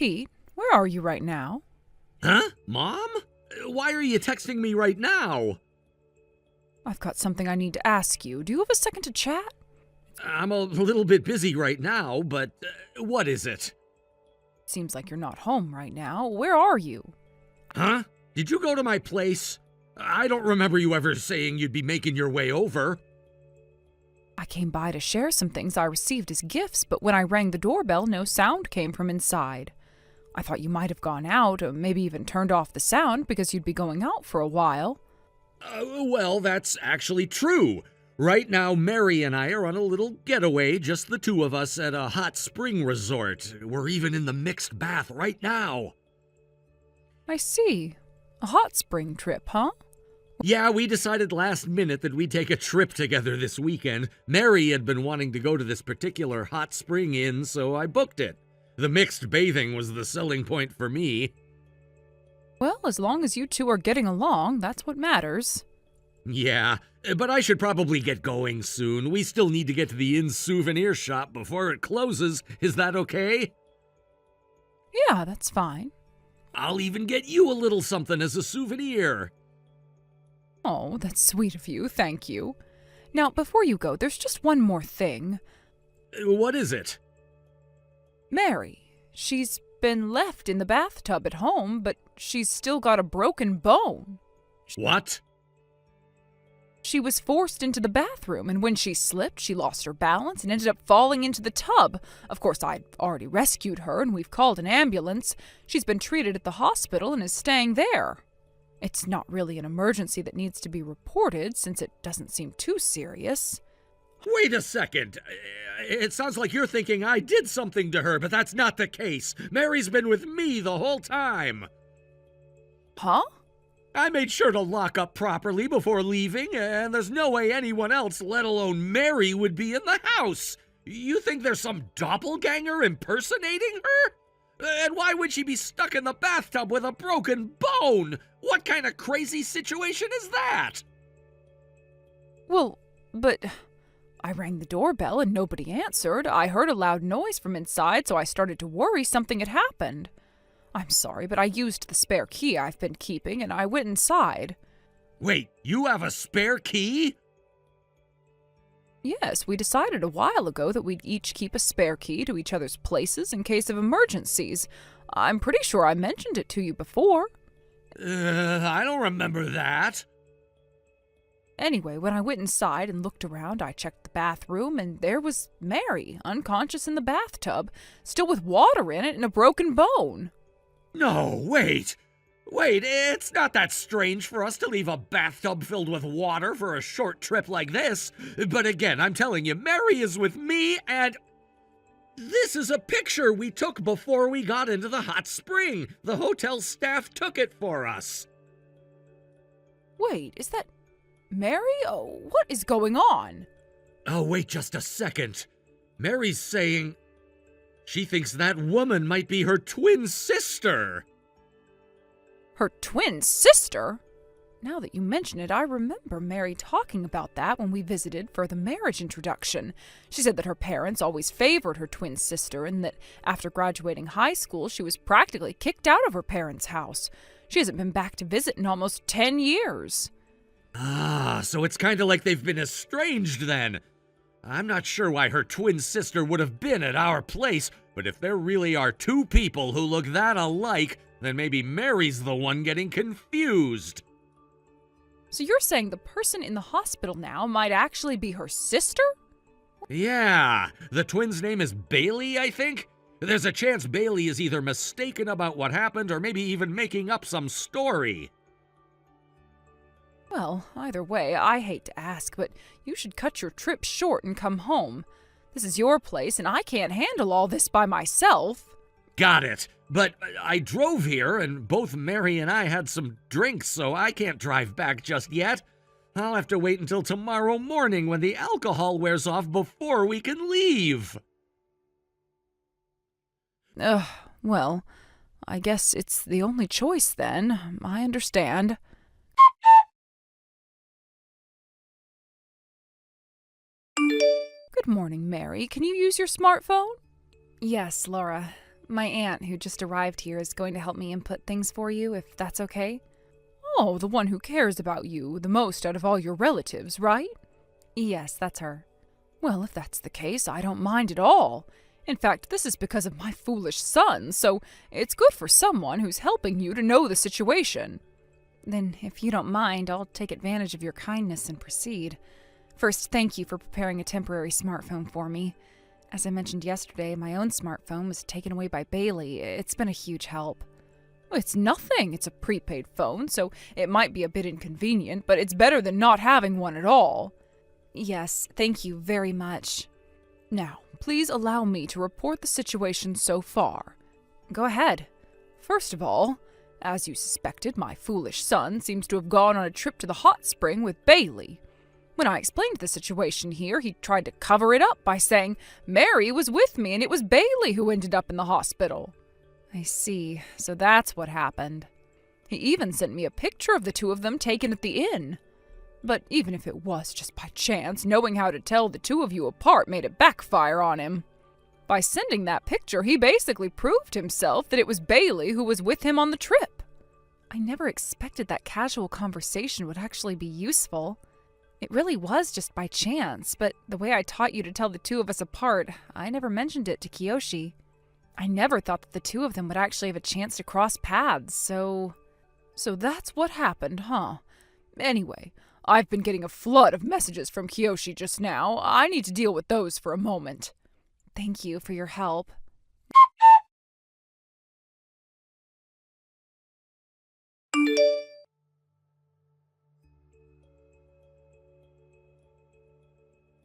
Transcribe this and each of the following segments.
Pete, where are you right now? Huh? Mom? Why are you texting me right now? I've got something I need to ask you. Do you have a second to chat? I'm a little bit busy right now, but what is it? Seems like you're not home right now. Where are you? Huh? Did you go to my place? I don't remember you ever saying you'd be making your way over. I came by to share some things I received as gifts, but when I rang the doorbell, no sound came from inside. I thought you might have gone out, or maybe even turned off the sound because you'd be going out for a while. Well, that's actually true. Right now, Mary and I are on a little getaway, just the two of us at a hot spring resort. We're even in the mixed bath right now. I see. A hot spring trip, huh? Yeah, we decided last minute that we'd take a trip together this weekend. Mary had been wanting to go to this particular hot spring inn, so I booked it. The mixed bathing was the selling point for me. Well, as long as you two are getting along, that's what matters. Yeah, but I should probably get going soon. We still need to get to the inn's souvenir shop before it closes. Is that okay? Yeah, that's fine. I'll even get you a little something as a souvenir. Oh, that's sweet of you, thank you. Now, before you go, there's just one more thing. What is it? Mary. She's been left in the bathtub at home, but she's still got a broken bone. What? She was forced into the bathroom, and when she slipped, she lost her balance and ended up falling into the tub. Of course, I'd already rescued her, and we've called an ambulance. She's been treated at the hospital and is staying there. It's not really an emergency that needs to be reported, since it doesn't seem too serious. Wait a second. It sounds like you're thinking I did something to her, but that's not the case. Mary's been with me the whole time. Huh? I made sure to lock up properly before leaving, and there's no way anyone else, let alone Mary, would be in the house. You think there's some doppelganger impersonating her? And why would she be stuck in the bathtub with a broken bone? What kind of crazy situation is that? Well, but I rang the doorbell and nobody answered. I heard a loud noise from inside, so I started to worry something had happened. I'm sorry, but I used the spare key I've been keeping, and I went inside. Wait, you have a spare key? Yes, we decided a while ago that we'd each keep a spare key to each other's places in case of emergencies. I'm pretty sure I mentioned it to you before. I don't remember that. Anyway, when I went inside and looked around, I checked the bathroom, and there was Mary, unconscious in the bathtub, still with water in it and a broken bone. No, wait, it's not that strange for us to leave a bathtub filled with water for a short trip like this. But again, I'm telling you, Mary is with me, and this is a picture we took before we got into the hot spring. The hotel staff took it for us. Wait, is that Mary? Oh, what is going on? Oh, wait just a second. Mary's saying she thinks that woman might be her twin sister. Her twin sister? Now that you mention it, I remember Mary talking about that when we visited for the marriage introduction. She said that her parents always favored her twin sister and that after graduating high school, she was practically kicked out of her parents' house. She hasn't been back to visit in almost 10 years. Ah, so it's kind of like they've been estranged then. I'm not sure why her twin sister would have been at our place, but if there really are two people who look that alike, then maybe Mary's the one getting confused. So you're saying the person in the hospital now might actually be her sister? Yeah, the twin's name is Bailey, I think. There's a chance Bailey is either mistaken about what happened or maybe even making up some story. Well, either way, I hate to ask, but you should cut your trip short and come home. This is your place, and I can't handle all this by myself. Got it. But I drove here, and both Mary and I had some drinks, so I can't drive back just yet. I'll have to wait until tomorrow morning when the alcohol wears off before we can leave. Well, I guess it's the only choice then. I understand. Good morning, Mary. Can you use your smartphone? Yes, Laura. My aunt, who just arrived here, is going to help me input things for you, if that's okay. Oh, the one who cares about you the most out of all your relatives, right? Yes, that's her. Well, if that's the case, I don't mind at all. In fact, this is because of my foolish son, so it's good for someone who's helping you to know the situation. Then, if you don't mind, I'll take advantage of your kindness and proceed. First, thank you for preparing a temporary smartphone for me. As I mentioned yesterday, my own smartphone was taken away by Bailey. It's been a huge help. It's nothing. It's a prepaid phone, so it might be a bit inconvenient, but it's better than not having one at all. Yes, thank you very much. Now, please allow me to report the situation so far. Go ahead. First of all, as you suspected, my foolish son seems to have gone on a trip to the hot spring with Bailey. When I explained the situation here, he tried to cover it up by saying Mary was with me and it was Bailey who ended up in the hospital. I see, so that's what happened. He even sent me a picture of the two of them taken at the inn. But even if it was just by chance, knowing how to tell the two of you apart made it backfire on him. By sending that picture, he basically proved himself that it was Bailey who was with him on the trip. I never expected that casual conversation would actually be useful. It really was just by chance, but the way I taught you to tell the two of us apart, I never mentioned it to Kiyoshi. I never thought that the two of them would actually have a chance to cross paths, so that's what happened, huh? Anyway, I've been getting a flood of messages from Kiyoshi just now. I need to deal with those for a moment. Thank you for your help.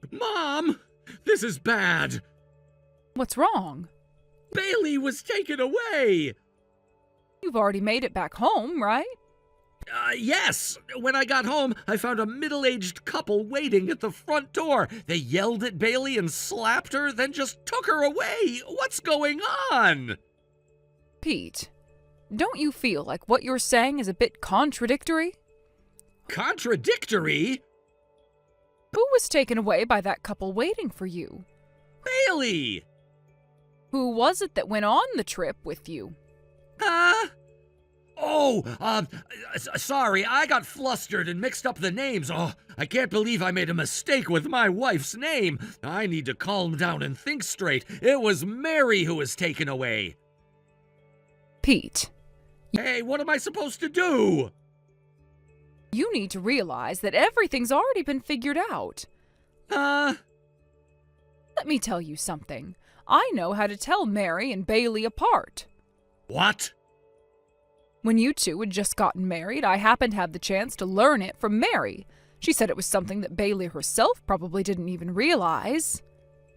Mom! This is bad! What's wrong? Bailey was taken away! You've already made it back home, right? Yes! When I got home, I found a middle-aged couple waiting at the front door. They yelled at Bailey and slapped her, then just took her away. What's going on? Pete, don't you feel like what you're saying is a bit contradictory? Contradictory? Who was taken away by that couple waiting for you? Bailey! Who was it that went on the trip with you? Sorry, I got flustered and mixed up the names. Oh, I can't believe I made a mistake with my wife's name. I need to calm down and think straight. It was Mary who was taken away. Pete. Hey, what am I supposed to do? You need to realize that everything's already been figured out. Let me tell you something. I know how to tell Mary and Bailey apart. What? When you two had just gotten married, I happened to have the chance to learn it from Mary. She said it was something that Bailey herself probably didn't even realize.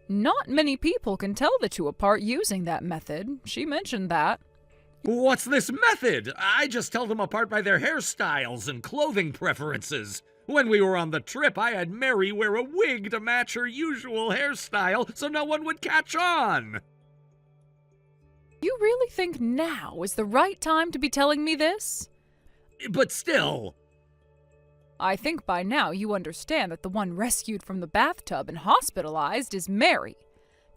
Not many people can tell the two apart using that method. She mentioned that. What's this method? I just tell them apart by their hairstyles and clothing preferences. When we were on the trip, I had Mary wear a wig to match her usual hairstyle so no one would catch on. You really think now is the right time to be telling me this? But still. I think by now you understand that the one rescued from the bathtub and hospitalized is Mary.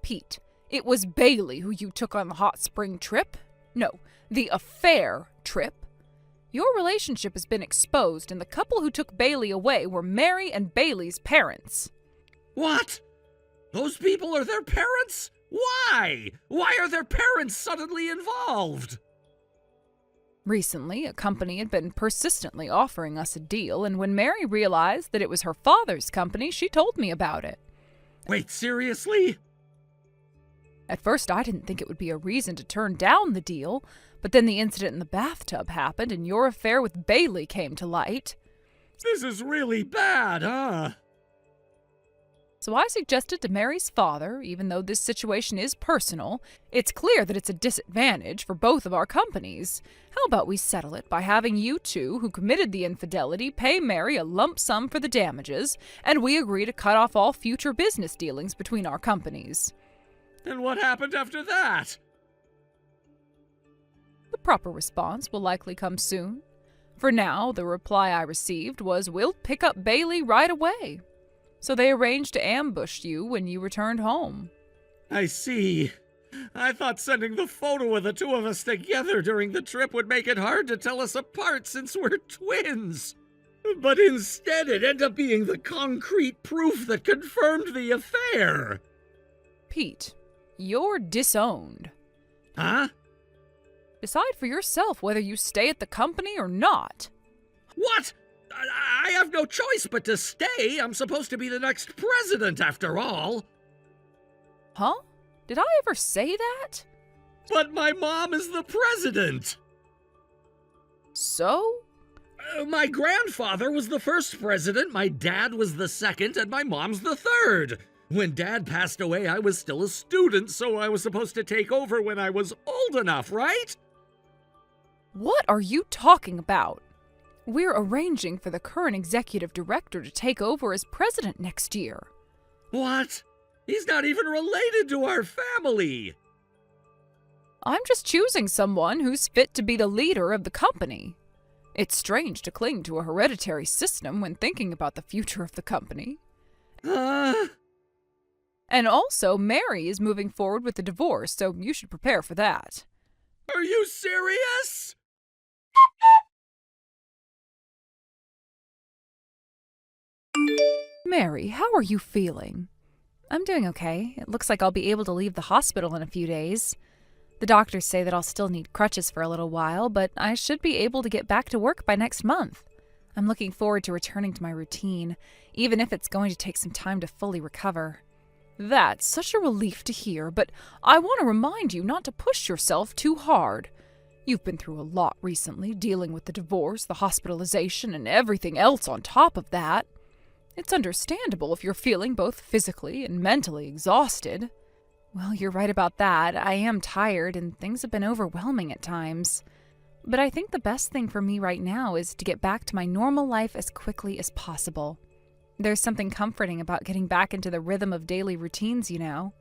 Pete, it was Bailey who you took on the hot spring trip. No, the affair trip. Your relationship has been exposed, and the couple who took Bailey away were Mary and Bailey's parents. What? Those people are their parents? Why? Why are their parents suddenly involved? Recently, a company had been persistently offering us a deal, and when Mary realized that it was her father's company, she told me about it. Wait, seriously? At first, I didn't think it would be a reason to turn down the deal, but then the incident in the bathtub happened, and your affair with Bailey came to light. This is really bad, huh? So I suggested to Mary's father, even though this situation is personal, it's clear that it's a disadvantage for both of our companies. How about we settle it by having you two, who committed the infidelity, pay Mary a lump sum for the damages, and we agree to cut off all future business dealings between our companies. And what happened after that? The proper response will likely come soon. For now, the reply I received was, "We'll pick up Bailey right away." So they arranged to ambush you when you returned home. I see. I thought sending the photo of the two of us together during the trip would make it hard to tell us apart since we're twins. But instead, it ended up being the concrete proof that confirmed the affair. Pete, you're disowned. Huh? Decide for yourself whether you stay at the company or not. What? I have no choice but to stay. I'm supposed to be the next president, after all. Huh? Did I ever say that? But my mom is the president. So? My grandfather was the first president, my dad was the second, and my mom's the third. When Dad passed away, I was still a student, so I was supposed to take over when I was old enough, right? What are you talking about? We're arranging for the current executive director to take over as president next year. What? He's not even related to our family. I'm just choosing someone who's fit to be the leader of the company. It's strange to cling to a hereditary system when thinking about the future of the company. And also, Mary is moving forward with the divorce, so you should prepare for that. Are you serious? Mary, how are you feeling? I'm doing okay. It looks like I'll be able to leave the hospital in a few days. The doctors say that I'll still need crutches for a little while, but I should be able to get back to work by next month. I'm looking forward to returning to my routine, even if it's going to take some time to fully recover. That's such a relief to hear, but I want to remind you not to push yourself too hard. You've been through a lot recently, dealing with the divorce, the hospitalization, and everything else on top of that. It's understandable if you're feeling both physically and mentally exhausted. Well, you're right about that. I am tired, and things have been overwhelming at times. But I think the best thing for me right now is to get back to my normal life as quickly as possible. There's something comforting about getting back into the rhythm of daily routines, you know.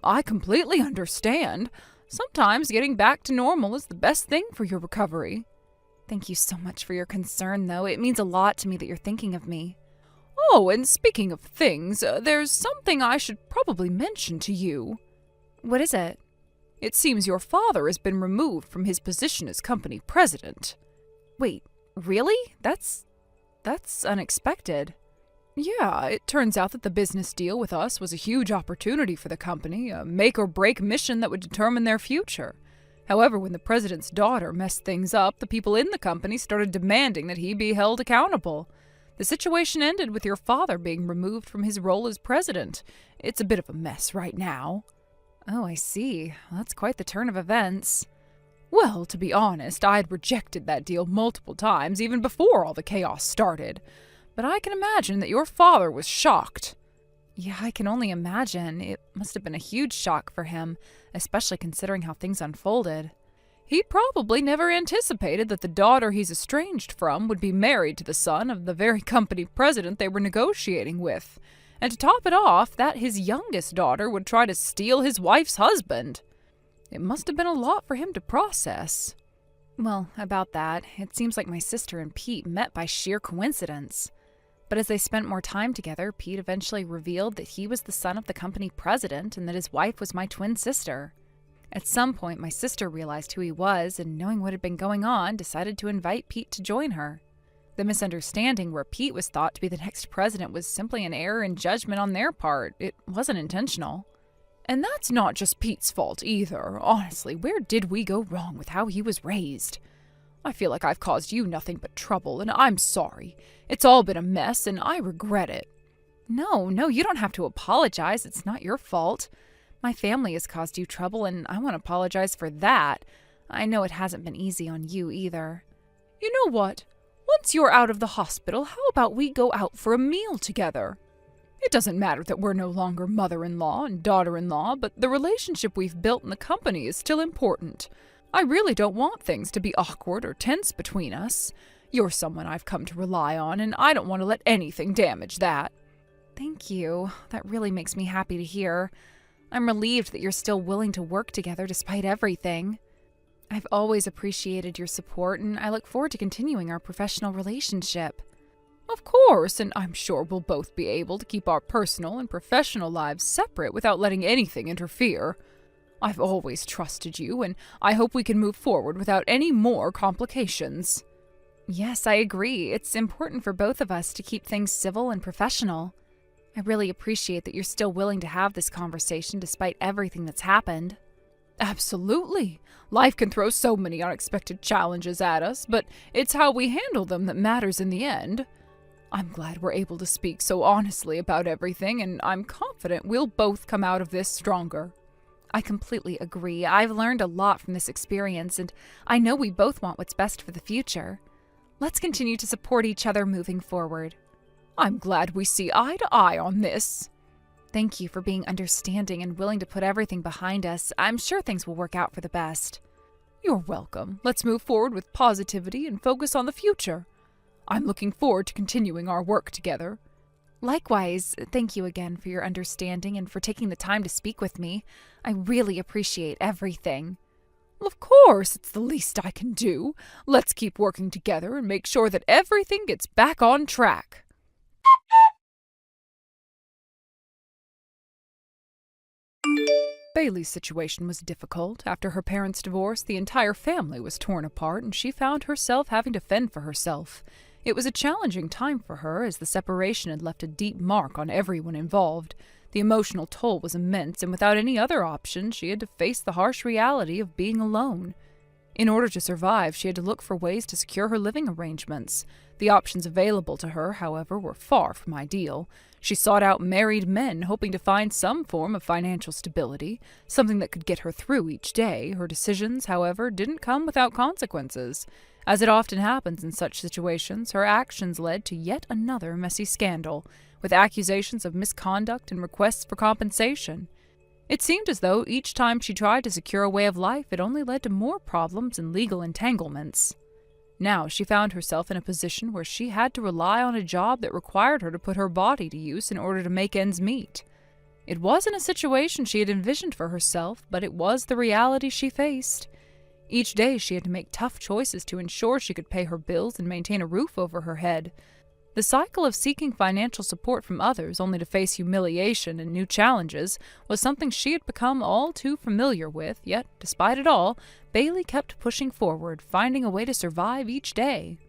I completely understand. Sometimes getting back to normal is the best thing for your recovery. Thank you so much for your concern, though. It means a lot to me that you're thinking of me. Oh, and speaking of things, there's something I should probably mention to you. What is it? It seems your father has been removed from his position as company president. Wait, really? That's unexpected. Yeah, it turns out that the business deal with us was a huge opportunity for the company, a make-or-break mission that would determine their future. However, when the president's daughter messed things up, the people in the company started demanding that he be held accountable. The situation ended with your father being removed from his role as president. It's a bit of a mess right now. Oh, I see. That's quite the turn of events. Well, to be honest, I'd rejected that deal multiple times, even before all the chaos started. But I can imagine that your father was shocked. Yeah, I can only imagine. It must have been a huge shock for him, especially considering how things unfolded. He probably never anticipated that the daughter he's estranged from would be married to the son of the very company president they were negotiating with. And to top it off, that his youngest daughter would try to steal his wife's husband. It must have been a lot for him to process. Well, about that, it seems like my sister and Pete met by sheer coincidence. But as they spent more time together, Pete eventually revealed that he was the son of the company president and that his wife was my twin sister. At some point, my sister realized who he was, and knowing what had been going on, decided to invite Pete to join her. The misunderstanding where Pete was thought to be the next president was simply an error in judgment on their part. It wasn't intentional. And that's not just Pete's fault either. Honestly, where did we go wrong with how he was raised? I feel like I've caused you nothing but trouble, and I'm sorry. It's all been a mess, and I regret it. No, you don't have to apologize. It's not your fault. My family has caused you trouble, and I want to apologize for that. I know it hasn't been easy on you either. You know what? Once you're out of the hospital, how about we go out for a meal together? It doesn't matter that we're no longer mother-in-law and daughter-in-law, but the relationship we've built in the company is still important. I really don't want things to be awkward or tense between us. You're someone I've come to rely on, and I don't want to let anything damage that. Thank you. That really makes me happy to hear. I'm relieved that you're still willing to work together despite everything. I've always appreciated your support, and I look forward to continuing our professional relationship. Of course, and I'm sure we'll both be able to keep our personal and professional lives separate without letting anything interfere. I've always trusted you, and I hope we can move forward without any more complications." Yes, I agree. It's important for both of us to keep things civil and professional. I really appreciate that you're still willing to have this conversation despite everything that's happened. Absolutely. Life can throw so many unexpected challenges at us, but it's how we handle them that matters in the end. I'm glad we're able to speak so honestly about everything, and I'm confident we'll both come out of this stronger. I completely agree. I've learned a lot from this experience, and I know we both want what's best for the future. Let's continue to support each other moving forward. I'm glad we see eye to eye on this. Thank you for being understanding and willing to put everything behind us. I'm sure things will work out for the best. You're welcome. Let's move forward with positivity and focus on the future. I'm looking forward to continuing our work together. Likewise, thank you again for your understanding and for taking the time to speak with me. I really appreciate everything. Of course, it's the least I can do. Let's keep working together and make sure that everything gets back on track. Bailey's situation was difficult. After her parents' divorce, the entire family was torn apart, and she found herself having to fend for herself. It was a challenging time for her, as the separation had left a deep mark on everyone involved. The emotional toll was immense, and without any other option, she had to face the harsh reality of being alone. In order to survive, she had to look for ways to secure her living arrangements. The options available to her, however, were far from ideal. She sought out married men, hoping to find some form of financial stability, something that could get her through each day. Her decisions, however, didn't come without consequences. As it often happens in such situations, her actions led to yet another messy scandal, with accusations of misconduct and requests for compensation. It seemed as though each time she tried to secure a way of life, it only led to more problems and legal entanglements. Now she found herself in a position where she had to rely on a job that required her to put her body to use in order to make ends meet. It wasn't a situation she had envisioned for herself, but it was the reality she faced. Each day she had to make tough choices to ensure she could pay her bills and maintain a roof over her head. The cycle of seeking financial support from others only to face humiliation and new challenges was something she had become all too familiar with, yet, despite it all, Bailey kept pushing forward, finding a way to survive each day.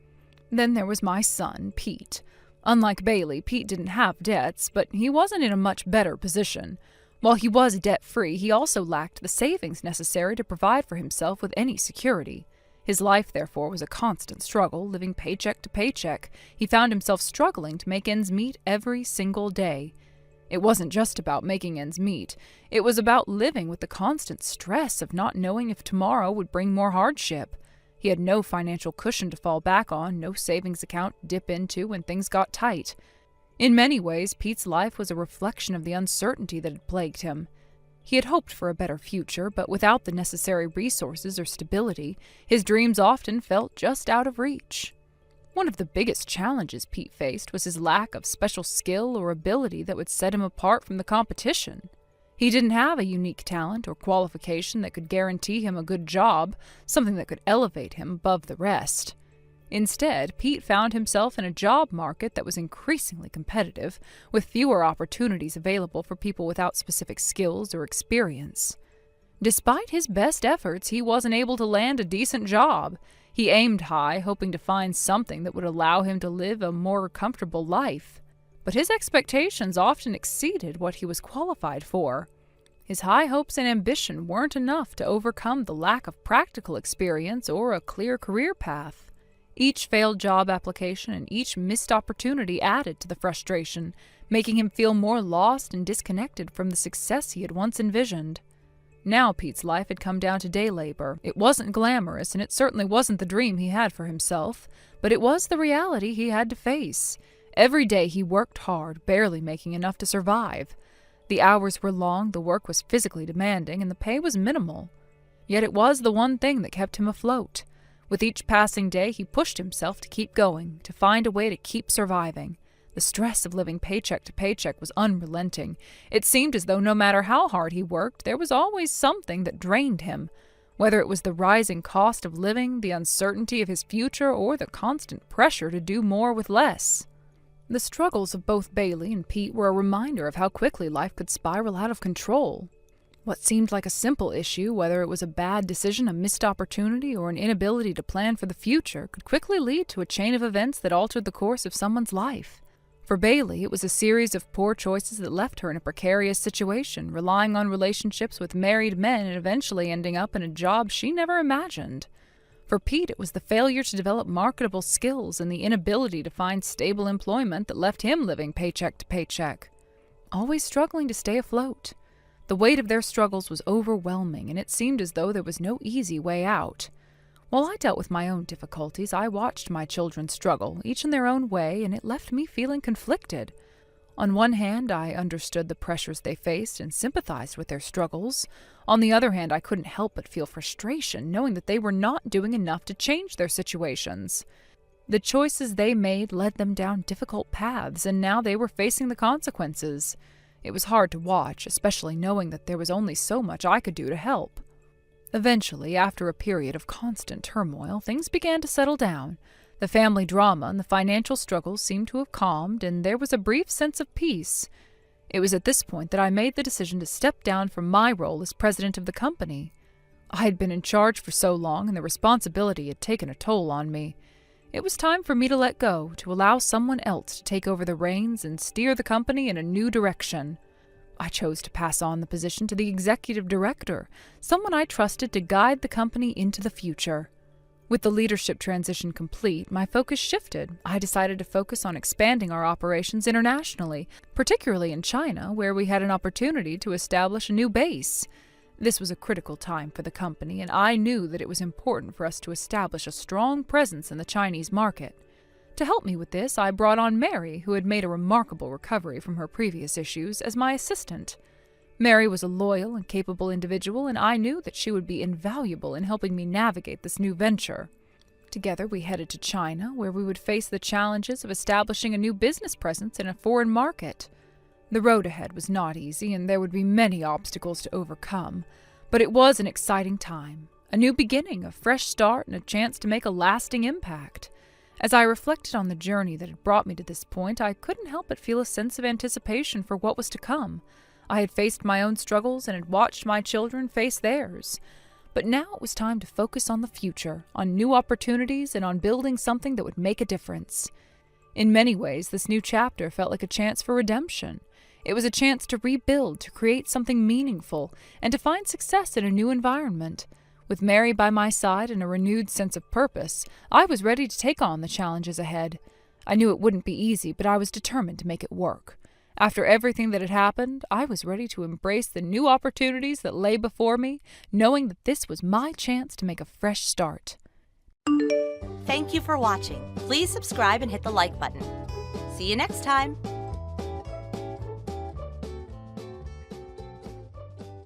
Then there was my son, Pete. Unlike Bailey, Pete didn't have debts, but he wasn't in a much better position. While he was debt-free, he also lacked the savings necessary to provide for himself with any security. His life, therefore, was a constant struggle, living paycheck to paycheck. He found himself struggling to make ends meet every single day. It wasn't just about making ends meet. It was about living with the constant stress of not knowing if tomorrow would bring more hardship. He had no financial cushion to fall back on, no savings account to dip into when things got tight. In many ways, Pete's life was a reflection of the uncertainty that had plagued him. He had hoped for a better future, but without the necessary resources or stability, his dreams often felt just out of reach. One of the biggest challenges Pete faced was his lack of special skill or ability that would set him apart from the competition. He didn't have a unique talent or qualification that could guarantee him a good job, something that could elevate him above the rest. Instead, Pete found himself in a job market that was increasingly competitive, with fewer opportunities available for people without specific skills or experience. Despite his best efforts, he wasn't able to land a decent job. He aimed high, hoping to find something that would allow him to live a more comfortable life. But his expectations often exceeded what he was qualified for. His high hopes and ambition weren't enough to overcome the lack of practical experience or a clear career path. Each failed job application and each missed opportunity added to the frustration, making him feel more lost and disconnected from the success he had once envisioned. Now Pete's life had come down to day labor. It wasn't glamorous, and it certainly wasn't the dream he had for himself, but it was the reality he had to face. Every day he worked hard, barely making enough to survive. The hours were long, the work was physically demanding, and the pay was minimal. Yet it was the one thing that kept him afloat. With each passing day, he pushed himself to keep going, to find a way to keep surviving. The stress of living paycheck to paycheck was unrelenting. It seemed as though no matter how hard he worked, there was always something that drained him. Whether it was the rising cost of living, the uncertainty of his future, or the constant pressure to do more with less. The struggles of both Bailey and Pete were a reminder of how quickly life could spiral out of control. What seemed like a simple issue, whether it was a bad decision, a missed opportunity, or an inability to plan for the future, could quickly lead to a chain of events that altered the course of someone's life. For Bailey, it was a series of poor choices that left her in a precarious situation, relying on relationships with married men and eventually ending up in a job she never imagined. For Pete, it was the failure to develop marketable skills and the inability to find stable employment that left him living paycheck to paycheck, always struggling to stay afloat. The weight of their struggles was overwhelming, and it seemed as though there was no easy way out. While I dealt with my own difficulties, I watched my children struggle, each in their own way, and it left me feeling conflicted. On one hand, I understood the pressures they faced and sympathized with their struggles. On the other hand, I couldn't help but feel frustration, knowing that they were not doing enough to change their situations. The choices they made led them down difficult paths, and now they were facing the consequences. It was hard to watch, especially knowing that there was only so much I could do to help. Eventually, after a period of constant turmoil, things began to settle down. The family drama and the financial struggles seemed to have calmed, and there was a brief sense of peace. It was at this point that I made the decision to step down from my role as president of the company. I had been in charge for so long, and the responsibility had taken a toll on me. It was time for me to let go, to allow someone else to take over the reins and steer the company in a new direction. I chose to pass on the position to the executive director, someone I trusted to guide the company into the future. With the leadership transition complete, my focus shifted. I decided to focus on expanding our operations internationally, particularly in China, where we had an opportunity to establish a new base. This was a critical time for the company, and I knew that it was important for us to establish a strong presence in the Chinese market. To help me with this, I brought on Mary, who had made a remarkable recovery from her previous issues, as my assistant. Mary was a loyal and capable individual, and I knew that she would be invaluable in helping me navigate this new venture. Together, we headed to China, where we would face the challenges of establishing a new business presence in a foreign market. The road ahead was not easy, and there would be many obstacles to overcome, but it was an exciting time, a new beginning, a fresh start, and a chance to make a lasting impact. As I reflected on the journey that had brought me to this point, I couldn't help but feel a sense of anticipation for what was to come. I had faced my own struggles and had watched my children face theirs. But now it was time to focus on the future, on new opportunities, and on building something that would make a difference. In many ways, this new chapter felt like a chance for redemption. It was a chance to rebuild, to create something meaningful, and to find success in a new environment. With Mary by my side and a renewed sense of purpose, I was ready to take on the challenges ahead. I knew it wouldn't be easy, but I was determined to make it work. After everything that had happened, I was ready to embrace the new opportunities that lay before me, knowing that this was my chance to make a fresh start. Thank you for watching. Please subscribe and hit the like button. See you next time.